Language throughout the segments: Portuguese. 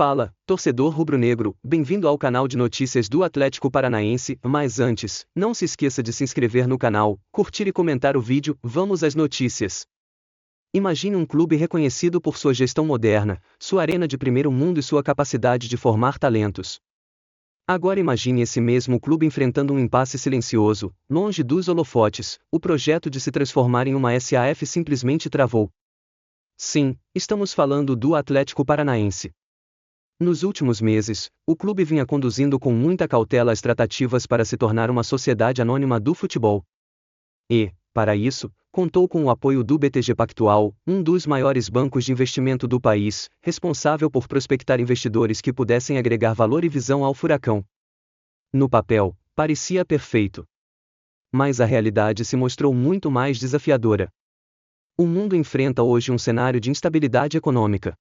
Fala, torcedor rubro-negro, bem-vindo ao canal de notícias do Atlético Paranaense, mas antes, não se esqueça de se inscrever no canal, curtir e comentar o vídeo. Vamos às notícias. Imagine um clube reconhecido por sua gestão moderna, sua arena de primeiro mundo e sua capacidade de formar talentos. Agora imagine esse mesmo clube enfrentando um impasse silencioso, longe dos holofotes. O projeto de se transformar em uma SAF simplesmente travou. Sim, estamos falando do Atlético Paranaense. Nos últimos meses, o clube vinha conduzindo com muita cautela as tratativas para se tornar uma sociedade anônima do futebol. E, para isso, contou com o apoio do BTG Pactual, um dos maiores bancos de investimento do país, responsável por prospectar investidores que pudessem agregar valor e visão ao Furacão. No papel, parecia perfeito. Mas a realidade se mostrou muito mais desafiadora. O mundo enfrenta hoje um cenário de instabilidade econômica.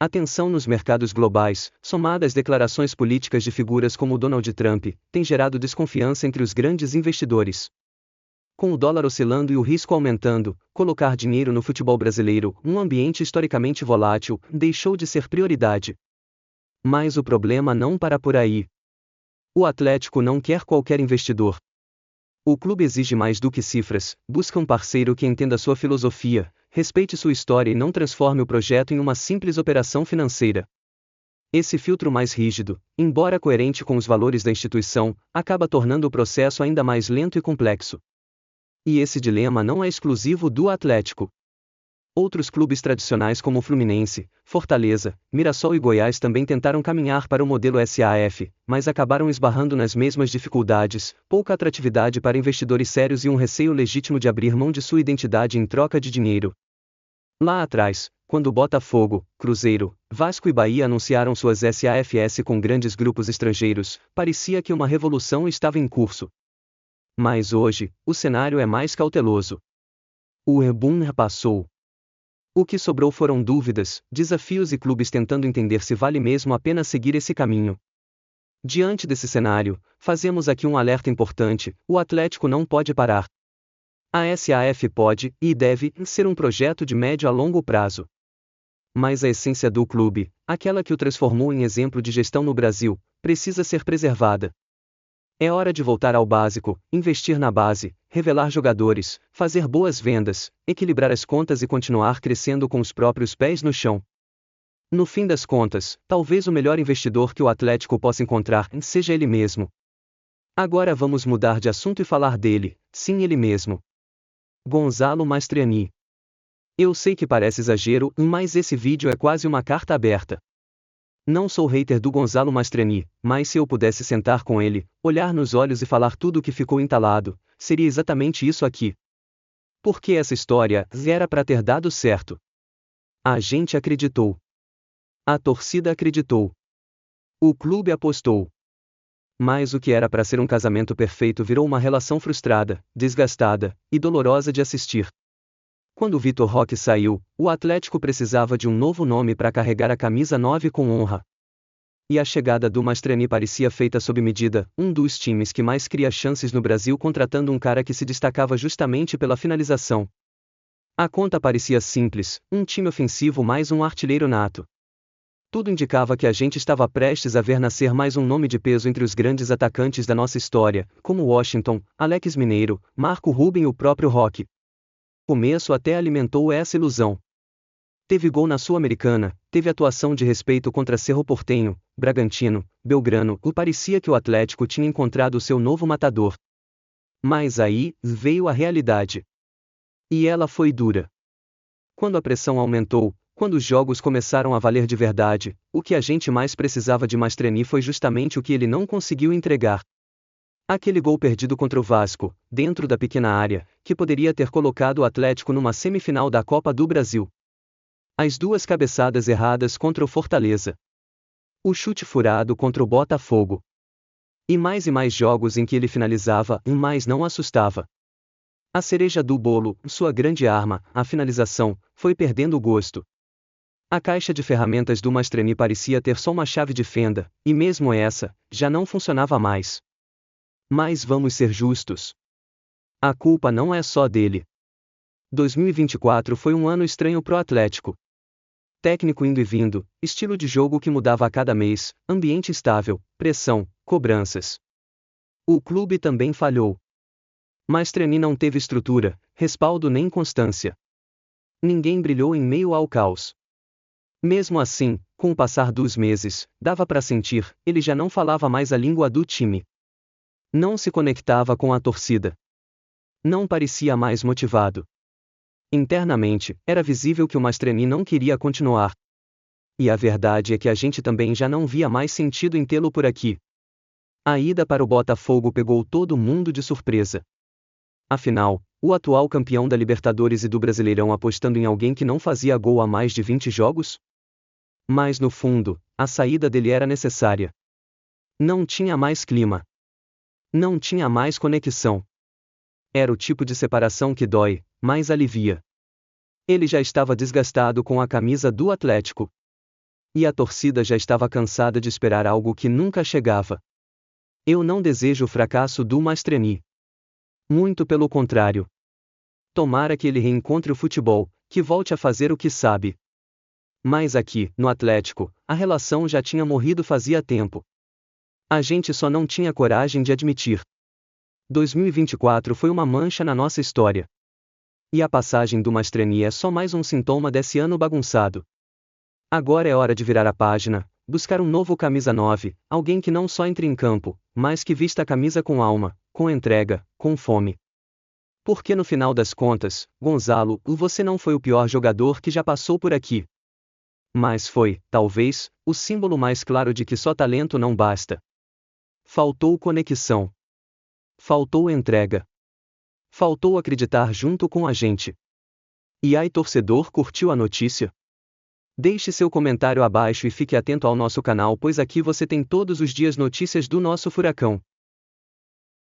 A tensão nos mercados globais, somada às declarações políticas de figuras como Donald Trump, tem gerado desconfiança entre os grandes investidores. Com o dólar oscilando e o risco aumentando, colocar dinheiro no futebol brasileiro, um ambiente historicamente volátil, deixou de ser prioridade. Mas o problema não para por aí. O Atlético não quer qualquer investidor. O clube exige mais do que cifras, busca um parceiro que entenda sua filosofia, respeite sua história e não transforme o projeto em uma simples operação financeira. Esse filtro mais rígido, embora coerente com os valores da instituição, acaba tornando o processo ainda mais lento e complexo. E esse dilema não é exclusivo do Atlético. Outros clubes tradicionais como Fluminense, Fortaleza, Mirassol e Goiás também tentaram caminhar para o modelo SAF, mas acabaram esbarrando nas mesmas dificuldades, pouca atratividade para investidores sérios e um receio legítimo de abrir mão de sua identidade em troca de dinheiro. Lá atrás, quando Botafogo, Cruzeiro, Vasco e Bahia anunciaram suas SAFs com grandes grupos estrangeiros, parecia que uma revolução estava em curso. Mas hoje, o cenário é mais cauteloso. O boom passou. O que sobrou foram dúvidas, desafios e clubes tentando entender se vale mesmo a pena seguir esse caminho. Diante desse cenário, fazemos aqui um alerta importante: o Atlético não pode parar. A SAF pode, e deve, ser um projeto de médio a longo prazo. Mas a essência do clube, aquela que o transformou em exemplo de gestão no Brasil, precisa ser preservada. É hora de voltar ao básico, investir na base, revelar jogadores, fazer boas vendas, equilibrar as contas e continuar crescendo com os próprios pés no chão. No fim das contas, talvez o melhor investidor que o Atlético possa encontrar seja ele mesmo. Agora vamos mudar de assunto e falar dele, sim, ele mesmo. Gonzalo Mastriani. Eu sei que parece exagero, mas esse vídeo é quase uma carta aberta. Não sou hater do Gonzalo Mastriani, mas se eu pudesse sentar com ele, olhar nos olhos e falar tudo o que ficou entalado, seria exatamente isso aqui. Porque essa história era para ter dado certo. A gente acreditou. A torcida acreditou. O clube apostou. Mas o que era para ser um casamento perfeito virou uma relação frustrada, desgastada e dolorosa de assistir. Quando Vitor Roque saiu, o Atlético precisava de um novo nome para carregar a camisa 9 com honra. E a chegada do Mastriani parecia feita sob medida, um dos times que mais cria chances no Brasil contratando um cara que se destacava justamente pela finalização. A conta parecia simples, um time ofensivo mais um artilheiro nato. Tudo indicava que a gente estava prestes a ver nascer mais um nome de peso entre os grandes atacantes da nossa história, como Washington, Alex Mineiro, Marco Ruben e o próprio Roque. O começo até alimentou essa ilusão. Teve gol na Sul-Americana, teve atuação de respeito contra Cerro Porteño, Bragantino, Belgrano, e parecia que o Atlético tinha encontrado o seu novo matador. Mas aí, veio a realidade. E ela foi dura. Quando a pressão aumentou, quando os jogos começaram a valer de verdade, o que a gente mais precisava de Mastriani foi justamente o que ele não conseguiu entregar. Aquele gol perdido contra o Vasco, dentro da pequena área, que poderia ter colocado o Atlético numa semifinal da Copa do Brasil. As duas cabeçadas erradas contra o Fortaleza. O chute furado contra o Botafogo. E mais jogos em que ele finalizava, mas não assustava. A cereja do bolo, sua grande arma, a finalização, foi perdendo o gosto. A caixa de ferramentas do Mastriani parecia ter só uma chave de fenda, e mesmo essa, já não funcionava mais. Mas vamos ser justos. A culpa não é só dele. 2024 foi um ano estranho pro Atlético. Técnico indo e vindo, estilo de jogo que mudava a cada mês, ambiente estável, pressão, cobranças. O clube também falhou. Mastreni não teve estrutura, respaldo nem constância. Ninguém brilhou em meio ao caos. Mesmo assim, com o passar dos meses, dava para sentir, ele já não falava mais a língua do time. Não se conectava com a torcida. Não parecia mais motivado. Internamente, era visível que o Mastreni não queria continuar. E a verdade é que a gente também já não via mais sentido em tê-lo por aqui. A ida para o Botafogo pegou todo mundo de surpresa. Afinal, o atual campeão da Libertadores e do Brasileirão apostando em alguém que não fazia gol há mais de 20 jogos? Mas no fundo, a saída dele era necessária. Não tinha mais clima. Não tinha mais conexão. Era o tipo de separação que dói, mas alivia. Ele já estava desgastado com a camisa do Atlético. E a torcida já estava cansada de esperar algo que nunca chegava. Eu não desejo o fracasso do Mastreni. Muito pelo contrário. Tomara que ele reencontre o futebol, que volte a fazer o que sabe. Mas aqui, no Atlético, a relação já tinha morrido fazia tempo. A gente só não tinha coragem de admitir. 2024 foi uma mancha na nossa história. E a passagem do Mastreni é só mais um sintoma desse ano bagunçado. Agora é hora de virar a página, buscar um novo camisa 9, alguém que não só entre em campo, mas que vista a camisa com alma, com entrega, com fome. Porque no final das contas, Gonzalo, você não foi o pior jogador que já passou por aqui. Mas foi, talvez, o símbolo mais claro de que só talento não basta. Faltou conexão. Faltou entrega. Faltou acreditar junto com a gente. E aí, torcedor, curtiu a notícia? Deixe seu comentário abaixo e fique atento ao nosso canal, pois aqui você tem todos os dias notícias do nosso furacão.